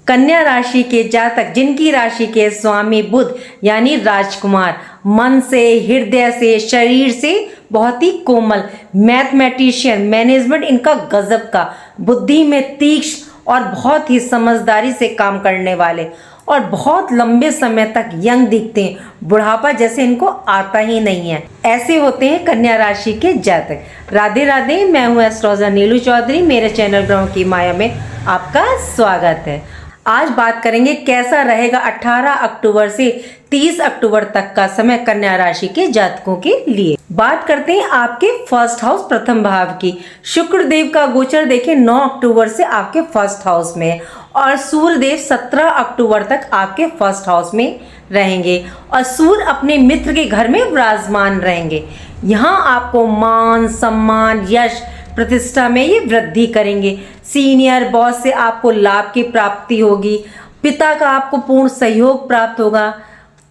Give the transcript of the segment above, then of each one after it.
कन्या राशि के जातक जिनकी राशि के स्वामी बुध यानी राजकुमार, मन से, हृदय से, शरीर से बहुत ही कोमल, मैथमेटिशियन, मैनेजमेंट इनका गजब का, बुद्धि में तीक्ष्ण और बहुत ही समझदारी से काम करने वाले और बहुत लंबे समय तक यंग दिखते हैं, बुढ़ापा जैसे इनको आता ही नहीं है, ऐसे होते हैं कन्या राशि के जातक। राधे राधे, मैं हूँ एस्ट्रोलॉजर नीलू चौधरी। मेरे चैनल ग्रहों की माया में आपका स्वागत है। आज बात करेंगे कैसा रहेगा 18 अक्टूबर से 30 अक्टूबर तक का समय कन्या राशि के जातकों के लिए। बात करते हैं आपके फर्स्ट हाउस प्रथम भाव की। शुक्र देव का गोचर देखें 9 अक्टूबर से आपके फर्स्ट हाउस में और सूर्य देव 17 अक्टूबर तक आपके फर्स्ट हाउस में रहेंगे और सूर्य अपने मित्र के घर में विराजमान रहेंगे। यहाँ आपको मान, सम्मान, यश, प्रतिष्ठा में ये वृद्धि करेंगे। सीनियर बॉस से आपको लाभ की प्राप्ति होगी, पिता का आपको पूर्ण सहयोग प्राप्त होगा।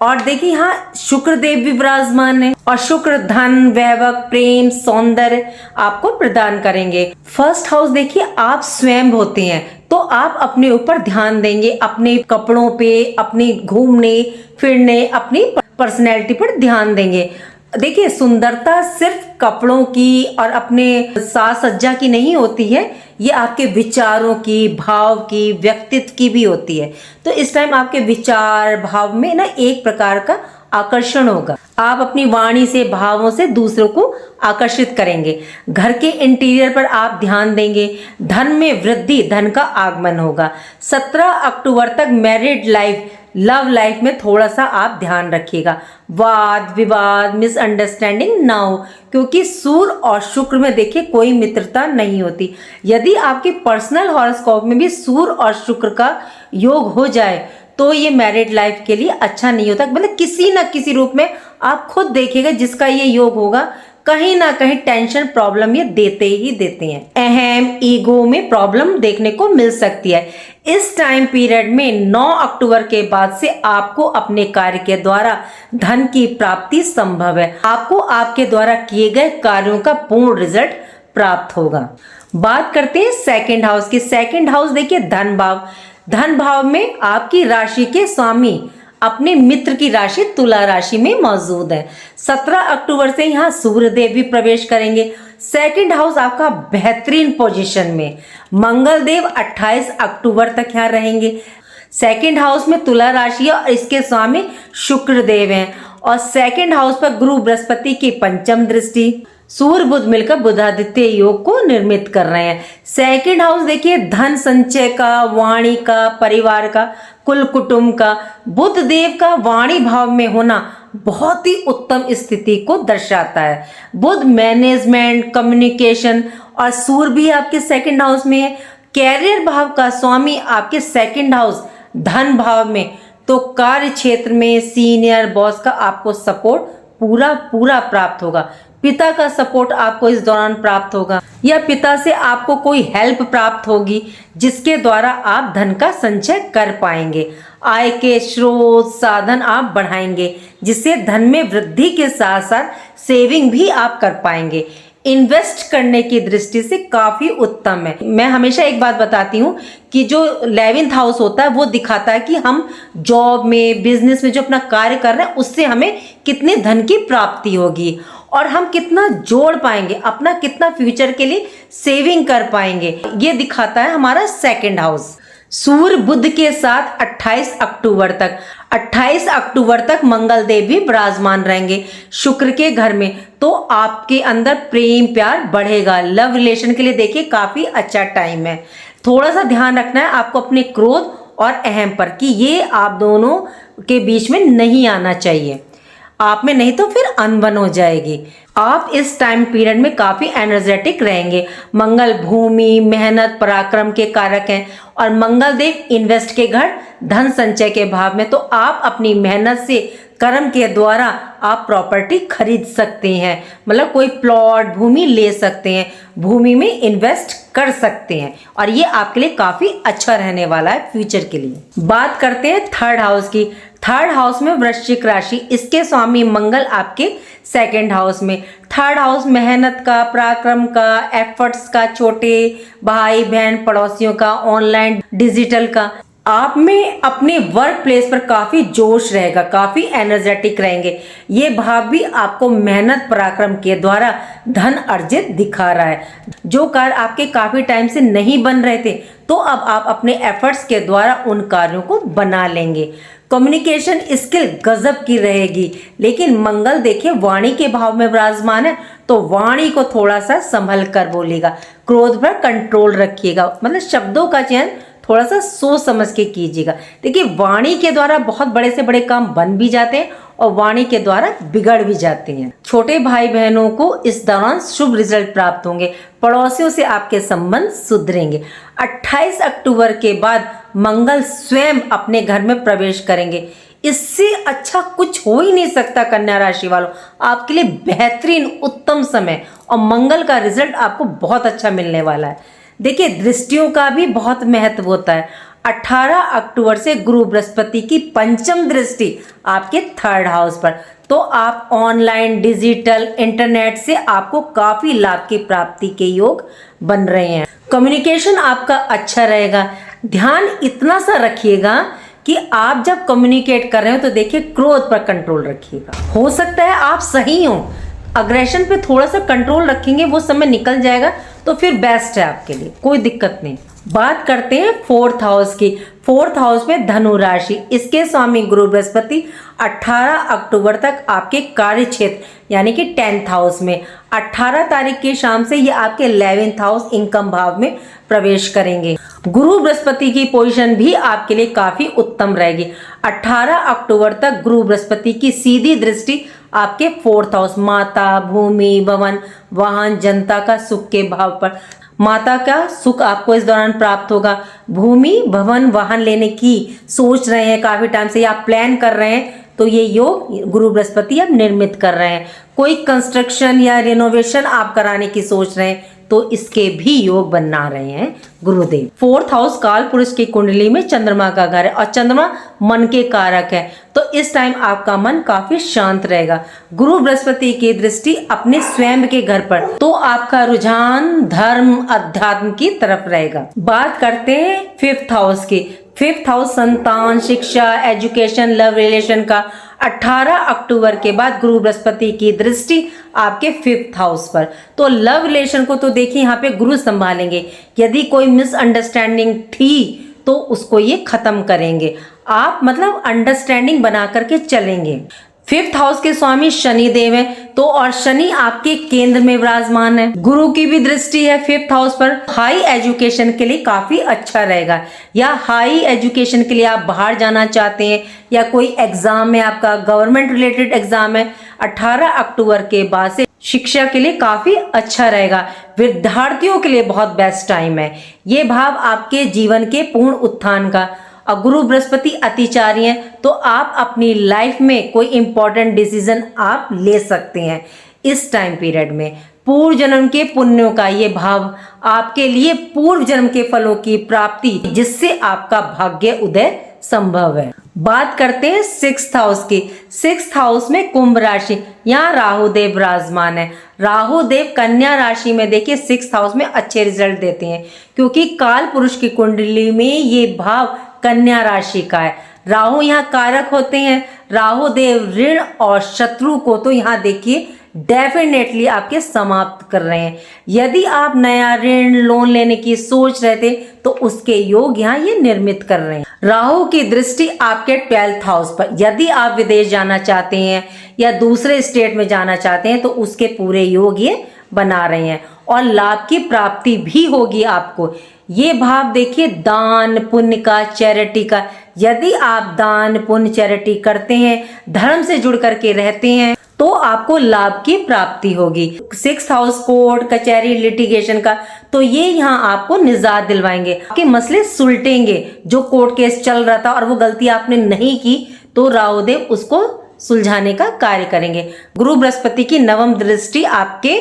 और देखिए यहाँ शुक्र देव भी विराजमान है और शुक्र धन, वैभव, प्रेम, सौंदर्य आपको प्रदान करेंगे। फर्स्ट हाउस देखिए आप स्वयं होते हैं तो आप अपने ऊपर ध्यान देंगे, अपने कपड़ों पे, अपने घूमने फिरने, अपनी पर्सनैलिटी पर ध्यान देंगे। देखिए सुंदरता सिर्फ कपड़ों की और अपने साज सज्जा की नहीं होती है, ये आपके विचारों की, भाव की, व्यक्तित्व की भी होती है। तो इस टाइम आपके विचार भाव में ना एक प्रकार का आकर्षण होगा। आप अपनी वाणी से, भावों से दूसरों को आकर्षित करेंगे। घर के इंटीरियर पर आप ध्यान देंगे। धन में वृद्धि, धन का आगमन होगा। 17 अक्टूबर तक मैरिड लाइफ, लव लाइफ में थोड़ा सा आप ध्यान रखिएगा। वाद विवाद, मिसअंडरस्टैंडिंग ना हो, क्योंकि सूर्य और शुक्र में देखिए कोई मित्रता नहीं होती। यदि आपके पर्सनल हॉरोस्कोप में भी सूर्य और शुक्र का योग हो जाए तो ये मैरिड लाइफ के लिए अच्छा नहीं होता। मतलब किसी ना किसी रूप में आप खुद देखिएगा जिसका ये योग होगा, कहीं ना कहीं टेंशन, प्रॉब्लम ये देते ही देते हैं। अहम, ईगो में प्रॉब्लम देखने को मिल सकती है। इस टाइम पीरियड में 9 अक्टूबर के बाद से आपको अपने कार्य के द्वारा धन की प्राप्ति संभव है। आपको आपके द्वारा किए गए कार्यों का पूर्ण रिजल्ट प्राप्त होगा। बात करते हैं सेकंड हाउस की। सेकंड हाउस देखिए धन भाव। धन भाव में आपकी राशि के स्वामी अपने मित्र की राशि तुला राशि में मौजूद है। 17 अक्टूबर से यहाँ सूर्य देव भी प्रवेश करेंगे। सेकंड हाउस आपका बेहतरीन पोजीशन में। मंगल देव 28 अक्टूबर तक यहाँ रहेंगे। सेकंड हाउस में तुला राशि है और इसके स्वामी शुक्र देव हैं और सेकंड हाउस पर गुरु बृहस्पति की पंचम दृष्टि, सूर्य बुध मिलकर बुधादित्य योग को निर्मित कर रहे हैं। सेकंड हाउस देखिए धन संचय का, वाणी का, परिवार का, कुल कुटुंब का। बुध देव का वाणी भाव में होना बहुत ही उत्तम स्थिति को दर्शाता है। बुध मैनेजमेंट, कम्युनिकेशन और सूर्य भी आपके सेकंड हाउस में है। कैरियर भाव का स्वामी आपके सेकंड हाउस धन भाव में, तो कार्य क्षेत्र में सीनियर बॉस का आपको सपोर्ट पूरा प्राप्त होगा। पिता का सपोर्ट आपको इस दौरान प्राप्त होगा या पिता से आपको कोई हेल्प प्राप्त होगी जिसके द्वारा आप धन का संचय कर पाएंगे। आय के स्रोत, साधन आप बढ़ाएंगे जिससे धन में वृद्धि के साथ साथ सेविंग भी आप कर पाएंगे। इन्वेस्ट करने की दृष्टि से काफी उत्तम है। मैं हमेशा एक बात बताती हूँ कि जो 11th हाउस होता है वो दिखाता है कि हम जॉब में, बिजनेस में जो अपना कार्य कर रहे हैं उससे हमें कितने धन की प्राप्ति होगी और हम कितना जोड़ पाएंगे, अपना कितना फ्यूचर के लिए सेविंग कर पाएंगे, ये दिखाता है हमारा सेकंड हाउस। सूर्य बुध के साथ 28 अक्टूबर तक मंगल देव भी विराजमान रहेंगे शुक्र के घर में, तो आपके अंदर प्रेम प्यार बढ़ेगा। लव रिलेशन के लिए देखिए काफी अच्छा टाइम है। थोड़ा सा ध्यान रखना है आपको अपने क्रोध और अहम पर कि ये आप दोनों के बीच में नहीं आना चाहिए, आप में नहीं तो फिर अनबन हो जाएगी। आप इस टाइम पीरियड में काफी एनर्जेटिक रहेंगे। मंगल भूमि, मेहनत, पराक्रम के कारक हैं और मंगल देव इन्वेस्ट के घर, धन संचय के भाव में, तो आप अपनी मेहनत से, कर्म के द्वारा आप प्रॉपर्टी खरीद सकते हैं। मतलब कोई प्लॉट, भूमि ले सकते हैं, भूमि में इन्वेस्ट कर सकते हैं और ये आपके लिए काफी अच्छा रहने वाला है फ्यूचर के लिए। बात करते हैं थर्ड हाउस की। थर्ड हाउस में वृश्चिक राशि, इसके स्वामी मंगल आपके सेकंड हाउस में। थर्ड हाउस मेहनत का, पराक्रम का, एफर्ट्स का, छोटे भाई बहन पड़ोसियों का, ऑनलाइन डिजिटल का। आप में अपने वर्क प्लेस पर काफी जोश रहेगा, काफी एनर्जेटिक रहेंगे। ये भाव भी आपको मेहनत पराक्रम के द्वारा धन अर्जित दिखा रहा है। जो कार्य आपके काफी टाइम से नहीं बन रहे थे, तो अब आप अपने एफर्ट्स के द्वारा उन कार्यों को बना लेंगे। कम्युनिकेशन स्किल गजब की रहेगी, लेकिन मंगल देखिए वाणी के भाव में विराजमान है, तो वाणी को थोड़ा सा संभल कर बोलिएगा। क्रोध पर कंट्रोल रखिएगा, मतलब शब्दों का चयन थोड़ा सा सोच समझ के कीजिएगा। देखिए वाणी के द्वारा बहुत बड़े से बड़े काम बन भी जाते हैं और वाणी के द्वारा बिगड़ भी जाते हैं। छोटे भाई बहनों को इस दौरान शुभ रिजल्ट प्राप्त होंगे। पड़ोसियों से आपके संबंध सुधरेंगे। 28 अक्टूबर के बाद मंगल स्वयं अपने घर में प्रवेश करेंगे। इससे अच्छा कुछ हो ही नहीं सकता कन्या राशि वालों, आपके लिए बेहतरीन उत्तम समय, और मंगल का रिजल्ट आपको बहुत अच्छा मिलने वाला है। देखिए दृष्टियों का भी बहुत महत्व होता है। 18 अक्टूबर से गुरु बृहस्पति की पंचम दृष्टि आपके 3rd हाउस पर, तो आप ऑनलाइन डिजिटल इंटरनेट से आपको काफी लाभ की प्राप्ति के योग बन रहे हैं। कम्युनिकेशन आपका अच्छा रहेगा। ध्यान इतना सा रखिएगा कि आप जब कम्युनिकेट कर रहे हो तो देखिए क्रोध पर कंट्रोल रखिएगा। हो सकता है आप सही हो, अग्रेशन पे थोड़ा सा कंट्रोल रखेंगे, वो समय निकल जाएगा तो फिर बेस्ट है आपके लिए, कोई दिक्कत नहीं। बात करते हैं 4th हाउस की। 4th हाउस में धनु राशि, इसके स्वामी गुरु बृहस्पति 18 अक्टूबर तक आपके कार्य क्षेत्र यानी कि 10th हाउस में, 18 तारीख की शाम से ये आपके 11th हाउस इनकम भाव में प्रवेश करेंगे। गुरु बृहस्पति की पोजीशन भी आपके लिए काफी उत्तम रहेगी। 18 अक्टूबर तक गुरु बृहस्पति की सीधी दृष्टि आपके 4th हाउस, माता, भूमि, भवन, वाहन, जनता का सुख के भाव पर। माता का सुख आपको इस दौरान प्राप्त होगा। भूमि, भवन, वाहन लेने की सोच रहे हैं काफी टाइम से, या आप प्लान कर रहे हैं, तो ये योग गुरु बृहस्पति अब निर्मित कर रहे हैं। कोई कंस्ट्रक्शन या रिनोवेशन आप कराने की सोच रहे हैं, तो इसके भी योग बना रहे हैं गुरुदेव। 4th हाउस काल पुरुष की कुंडली में चंद्रमा का घर है, और चंद्रमा मन के कारक है, तो इस टाइम आपका मन काफी शांत रहेगा। गुरु बृहस्पति की दृष्टि अपने स्वयं के घर पर, तो आपका रुझान धर्म अध्यात्म की तरफ रहेगा। बात करते हैं 5th हाउस की। 5th हाउस संतान, शिक्षा, एजुकेशन, लव रिलेशन का। 18 अक्टूबर के बाद गुरु बृहस्पति की दृष्टि आपके 5th हाउस पर, तो लव रिलेशन को तो देखिए यहाँ पे गुरु संभालेंगे। यदि कोई मिसअंडरस्टैंडिंग थी तो उसको ये खत्म करेंगे। आप मतलब अंडरस्टैंडिंग बना करके चलेंगे। 5th हाउस के स्वामी शनि देव है, तो और शनि आपके केंद्र में विराजमान है। गुरु की भी दृष्टि है 5th हाउस पर। हाई एजुकेशन के लिए काफी अच्छा रहेगा, या हाई एजुकेशन के लिए आप बाहर जाना चाहते हैं, या कोई एग्जाम है आपका, गवर्नमेंट रिलेटेड एग्जाम है, 18 अक्टूबर के बाद से शिक्षा के लिए काफी अच्छा रहेगा। विद्यार्थियों के लिए बहुत बेस्ट टाइम है। ये भाव आपके जीवन के पूर्ण उत्थान का। और गुरु बृहस्पति अतिचारी हैं, तो आप अपनी लाइफ में कोई इंपॉर्टेंट डिसीजन आप ले सकते हैं इस टाइम पीरियड में। पूर्व जन्म के पुण्यों का ये भाव आपके लिए पूर्व जन्म के फलों की प्राप्ति, जिससे आपका भाग्य उदय संभव है। बात करते हैं 6th हाउस की। 6th हाउस में कुंभ राशि, यहाँ राहु देव विराजमान है। राहु देव कन्या राशि में देखिए 6th हाउस में अच्छे रिजल्ट देते हैं, क्योंकि काल पुरुष की कुंडली में ये भाव कन्या राशि का है। राहु यहाँ कारक होते हैं। राहु देव ऋण और शत्रु को तो यहाँ देखिए डेफिनेटली आपके समाप्त कर रहे हैं। यदि आप नया ऋण लोन लेने की सोच रहे थे, तो उसके योग यहाँ ये निर्मित कर रहे हैं। राहु की दृष्टि आपके 12th हाउस पर। यदि आप विदेश जाना चाहते हैं या दूसरे स्टेट में जाना चाहते हैं, तो उसके पूरे योग ये बना रहे हैं, और लाभ की प्राप्ति भी होगी आपको। ये भाव देखिए दान पुण्य का, चैरिटी का। यदि आप दान पुण्य चैरिटी करते हैं, धर्म से जुड़ करके रहते हैं, तो आपको लाभ की प्राप्ति होगी। 6th हाउस कोर्ट कचहरी लिटिगेशन का, तो ये यहाँ आपको निजात दिलवाएंगे, आपके मसले सुलटेंगे। जो कोर्ट केस चल रहा था और वो गलती आपने नहीं की, तो राहुदेव उसको सुलझाने का कार्य करेंगे। गुरु बृहस्पति की नवम दृष्टि आपके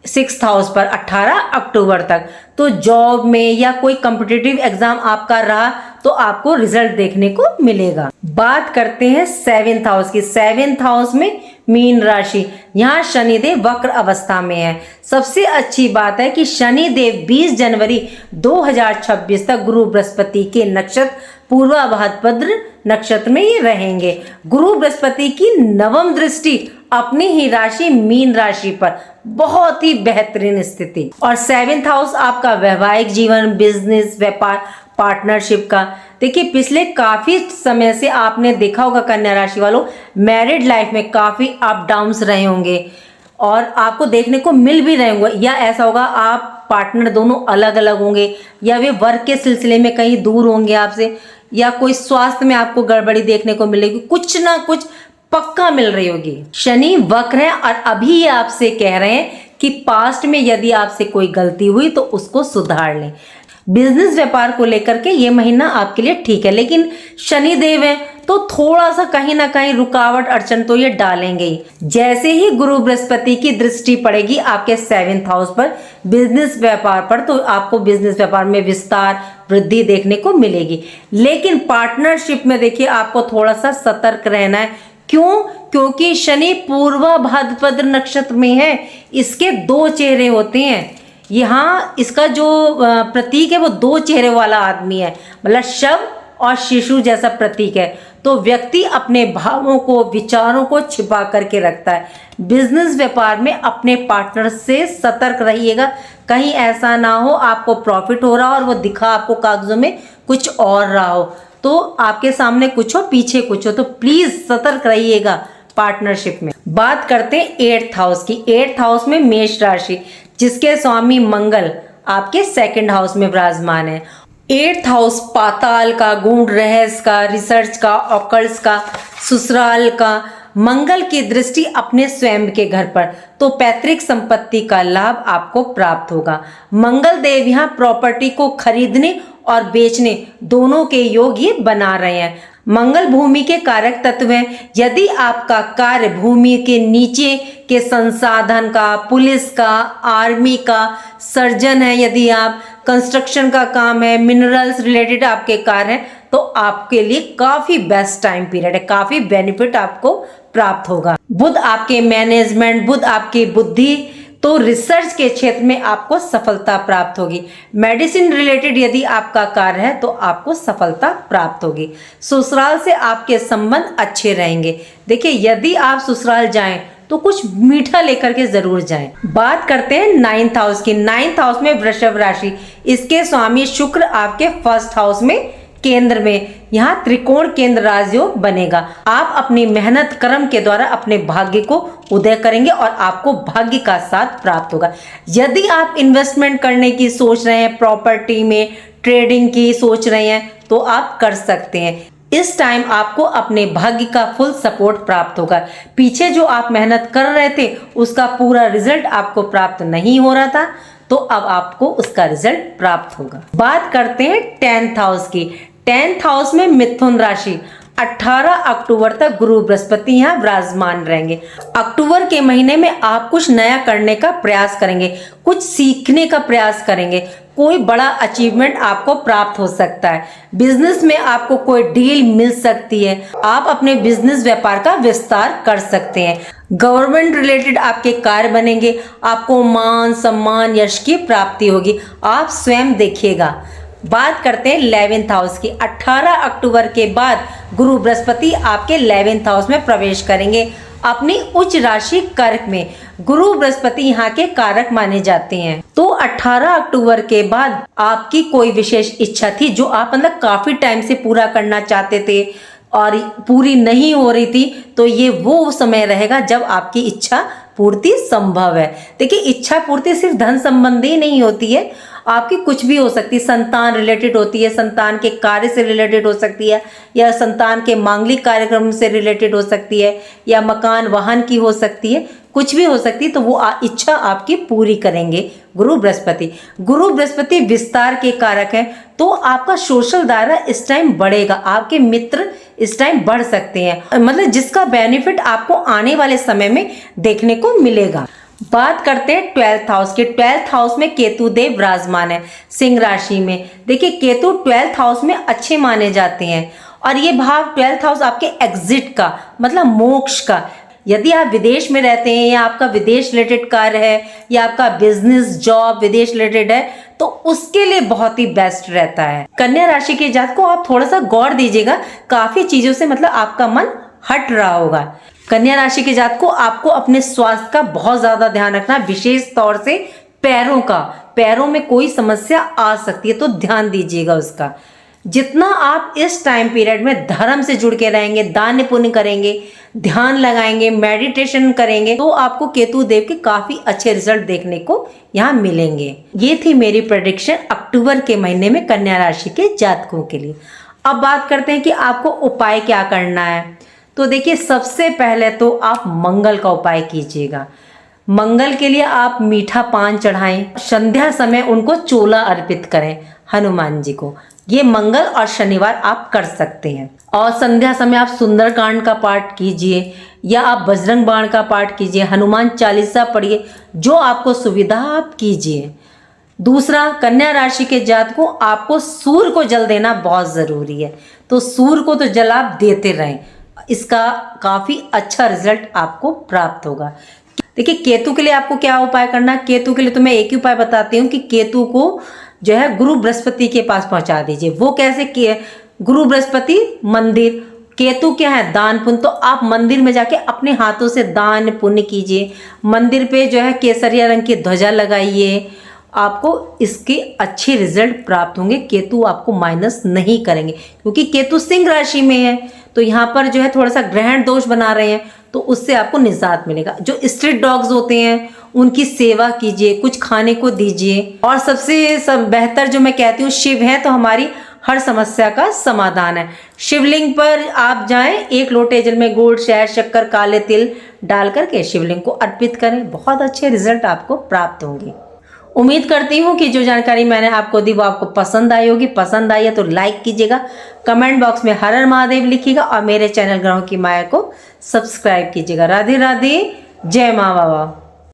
6th हाउस पर 18 अक्टूबर तक, तो जॉब में या कोई कॉम्पिटिटिव एग्जाम आपका रहा, तो आपको रिजल्ट देखने को मिलेगा। बात करते हैं 7th हाउस की। 7th हाउस में मीन राशि, यहाँ शनिदेव वक्र अवस्था में है। सबसे अच्छी बात है कि शनिदेव 20 जनवरी 2026 तक गुरु बृहस्पति के नक्षत्र पूर्वा भाद्रपद नक्षत्र में ये रहेंगे। गुरु बृहस्पति की नवम दृष्टि अपनी ही राशि मीन राशि पर, बहुत ही बेहतरीन स्थिति। और 7th हाउस आपका वैवाहिक जीवन, बिजनेस, व्यापार, पार्टनरशिप का। देखिए पिछले काफी समय से आपने देखा होगा कन्या राशि वालों, मैरिड लाइफ में काफी अप डाउन्स रहे होंगे और आपको देखने को मिल भी रहे होंगे, या ऐसा होगा आप पार्टनर दोनों अलग अलग होंगे, या वे वर्क के सिलसिले में कहीं दूर होंगे आपसे, या कोई स्वास्थ्य में आपको गड़बड़ी देखने को मिलेगी, कुछ ना कुछ पक्का मिल रही होगी। शनि वक्र है और अभी ये आपसे कह रहे हैं कि पास्ट में यदि आपसे कोई गलती हुई तो उसको सुधार लें। बिजनेस व्यापार को लेकर के ये महीना आपके लिए ठीक है, लेकिन शनि देव है तो थोड़ा सा कहीं ना कहीं रुकावट अड़चन तो ये डालेंगे ही। जैसे ही गुरु बृहस्पति की दृष्टि पड़ेगी आपके 7th हाउस पर, बिजनेस व्यापार पर, तो आपको बिजनेस व्यापार में विस्तार, वृद्धि देखने को मिलेगी। लेकिन पार्टनरशिप में देखिए आपको थोड़ा सा सतर्क रहना है। क्यों? क्योंकि शनि पूर्वा भाद्रपद नक्षत्र में है, इसके 2 चेहरे होते हैं। यहाँ इसका जो प्रतीक है वो 2 चेहरे वाला आदमी है, मतलब शव और शिशु जैसा प्रतीक है। तो व्यक्ति अपने भावों को, विचारों को छिपा करके रखता है। बिजनेस व्यापार में अपने पार्टनर से सतर्क रहिएगा, कहीं ऐसा ना हो आपको प्रॉफिट हो रहा हो और वो दिखा आपको कागजों में कुछ और रहा हो, तो आपके सामने कुछ हो पीछे कुछ हो, तो प्लीज सतर्क रहिएगा पार्टनरशिप में। बात करते हैं 8th हाउस की। 8th हाउस में मेष राशि, जिसके स्वामी मंगल आपके 2nd हाउस में विराजमान है। 8th हाउस पाताल का, गूढ़ रहस्य का, रिसर्च का, ऑकल्ट्स का, ससुराल का। मंगल की दृष्टि अपने स्वयं के घर पर, तो पैतृक संपत्ति का लाभ आपको प्राप्त होगा। मंगल देव यहाँ प्रॉपर्टी को खरीदने और बेचने दोनों के योग ये बना रहे हैं। मंगल भूमि के कारक तत्व हैं। यदि आपका कार्य भूमि के नीचे के संसाधन का, पुलिस का, आर्मी का, सर्जन है, यदि आप कंस्ट्रक्शन का काम है, मिनरल्स रिलेटेड आपके कार्य हैं, तो आपके लिए काफी बेस्ट टाइम पीरियड है, काफी बेनिफिट आपको प्राप्त होगा। बुध आपके मैनेजमेंट, बुध आपकी बुद्धि, तो रिसर्च के क्षेत्र में आपको सफलता प्राप्त होगी। मेडिसिन रिलेटेड यदि आपका कार्य है तो आपको सफलता प्राप्त होगी। ससुराल से आपके संबंध अच्छे रहेंगे। देखिए यदि आप ससुराल जाएं तो कुछ मीठा लेकर के जरूर जाएं। बात करते हैं 9th हाउस की। 9th हाउस में वृषभ राशि, इसके स्वामी शुक्र आपके 1st हाउस में केंद्र में, यहाँ त्रिकोण केंद्र राजयोग बनेगा। आप अपनी मेहनत कर्म के द्वारा अपने भाग्य को उदय करेंगे और आपको भाग्य का साथ प्राप्त होगा। यदि आप इन्वेस्टमेंट करने की सोच रहे हैं, प्रॉपर्टी में ट्रेडिंग की सोच रहे हैं, तो आप कर सकते हैं। इस टाइम आपको अपने भाग्य का फुल सपोर्ट प्राप्त होगा। पीछे जो आप मेहनत कर रहे थे उसका पूरा रिजल्ट आपको प्राप्त नहीं हो रहा था, तो अब आपको उसका रिजल्ट प्राप्त होगा। बात करते हैं 10th हाउस की। 10th हाउस में मिथुन राशि, 18 अक्टूबर तक गुरु बृहस्पति यहाँ विराजमान रहेंगे। अक्टूबर के महीने में आप कुछ नया करने का प्रयास करेंगे, कुछ सीखने का प्रयास करेंगे, कोई बड़ा अचीवमेंट आपको प्राप्त हो सकता है। बिजनेस में आपको कोई डील मिल सकती है, आप अपने बिजनेस व्यापार का विस्तार कर सकते हैं। गवर्नमेंट रिलेटेड आपके कार्य बनेंगे, आपको मान सम्मान यश की प्राप्ति होगी, आप स्वयं देखिएगा। बात करते हैं 11th हाउस की। 18 अक्टूबर के बाद गुरु बृहस्पति आपके 11th हाउस में प्रवेश करेंगे अपनी उच्च राशि कर्क में। गुरु बृहस्पति यहाँ के कारक माने जाते हैं। तो 18 अक्टूबर के बाद आपकी कोई विशेष इच्छा थी जो आप मतलब काफी टाइम से पूरा करना चाहते थे और पूरी नहीं हो रही थी, तो ये वो समय रहेगा जब आपकी इच्छा पूर्ति संभव है। देखिए इच्छा पूर्ति सिर्फ धन संबंधी नहीं होती है, आपकी कुछ भी हो सकती है। संतान रिलेटेड होती है, संतान के कार्य से रिलेटेड हो सकती है, या संतान के मांगलिक कार्यक्रम से रिलेटेड हो सकती है, या मकान वाहन की हो सकती है, कुछ भी हो सकती है। तो वो इच्छा आपकी पूरी करेंगे गुरु बृहस्पति। गुरु बृहस्पति विस्तार के कारक हैं, तो आपका सोशल दायरा इस टाइम बढ़ेगा, आपके मित्र इस टाइम बढ़ सकते हैं, मतलब जिसका बेनिफिट आपको आने वाले समय में देखने को मिलेगा। बात करते हैं 12th हाउस के। 12th हाउस में केतु देव विराजमान है सिंह राशि में। देखिए केतु 12th हाउस में अच्छे माने जाते हैं, और ये भाव 12th हाउस आपके एग्जिट का मतलब मोक्ष का, यदि आप विदेश में रहते हैं या आपका विदेश रिलेटेड कार्य है या आपका बिजनेस जॉब विदेश रिलेटेड है तो उसके लिए बहुत ही बेस्ट रहता है। कन्या राशि के जातक को आप थोड़ा सा गौर दीजिएगा, काफी चीजों से मतलब आपका मन हट रहा होगा। कन्या राशि के जातक को आपको अपने स्वास्थ्य का बहुत ज्यादा ध्यान रखना, विशेष तौर से पैरों में कोई समस्या आ सकती है तो ध्यान दीजिएगा उसका। जितना आप इस टाइम पीरियड में धर्म से जुड़ के रहेंगे, दान पुण्य करेंगे, ध्यान लगाएंगे, मेडिटेशन करेंगे तो आपको केतु देव के काफी अच्छे रिजल्ट देखने को यहाँ मिलेंगे। ये थी मेरी प्रेडिक्शन अक्टूबर के महीने में कन्या राशि के जातकों के लिए। अब बात करते हैं कि आपको उपाय क्या करना है। तो देखिए, सबसे पहले तो आप मंगल का उपाय कीजिएगा। मंगल के लिए आप मीठा पान चढ़ाएं, संध्या समय उनको चोला अर्पित करें हनुमान जी को। ये मंगल और शनिवार आप कर सकते हैं। और संध्या समय आप सुंदरकांड का पाठ कीजिए या आप बजरंग बाण का पाठ कीजिए, हनुमान चालीसा पढ़िए, जो आपको सुविधा आप कीजिए। दूसरा, कन्या राशि के जातकों को आपको सूर्य को जल देना बहुत जरूरी है, तो सूर्य को तो जल आप देते रहें, इसका काफी अच्छा रिजल्ट आपको प्राप्त होगा। देखिए, केतु के लिए आपको क्या उपाय करना है। केतु के लिए तो मैं एक ही उपाय बताती हूँ कि केतु को जो है गुरु बृहस्पति के पास पहुंचा दीजिए। वो कैसे किए, गुरु बृहस्पति मंदिर, केतु क्या है दान पुण्य, तो आप मंदिर में जाके अपने हाथों से दान पुण्य कीजिए। मंदिर पे जो है केसरिया रंग की ध्वजा लगाइए, आपको इसके अच्छे रिजल्ट प्राप्त होंगे। केतु आपको माइनस नहीं करेंगे क्योंकि केतु सिंह राशि में है, तो यहाँ पर जो है थोड़ा सा ग्रहण दोष बना रहे हैं, तो उससे आपको निजात मिलेगा। जो स्ट्रीट डॉग्स होते हैं उनकी सेवा कीजिए, कुछ खाने को दीजिए। और सबसे बेहतर जो मैं कहती हूँ, शिव है तो हमारी हर समस्या का समाधान है। शिवलिंग पर आप जाएं, एक लोटे जल में गुड़, शहद, शक्कर, काले तिल डाल करके शिवलिंग को अर्पित करें, बहुत अच्छे रिजल्ट आपको प्राप्त होंगे। उम्मीद करती हूँ कि जो जानकारी मैंने आपको दी वो आपको पसंद आई होगी। पसंद आई है तो लाइक कीजिएगा, कमेंट बॉक्स में हर हर महादेव लिखिएगा और मेरे चैनल ग्रहों की माया को सब्सक्राइब कीजिएगा। राधे राधे, जय माँ बाबा।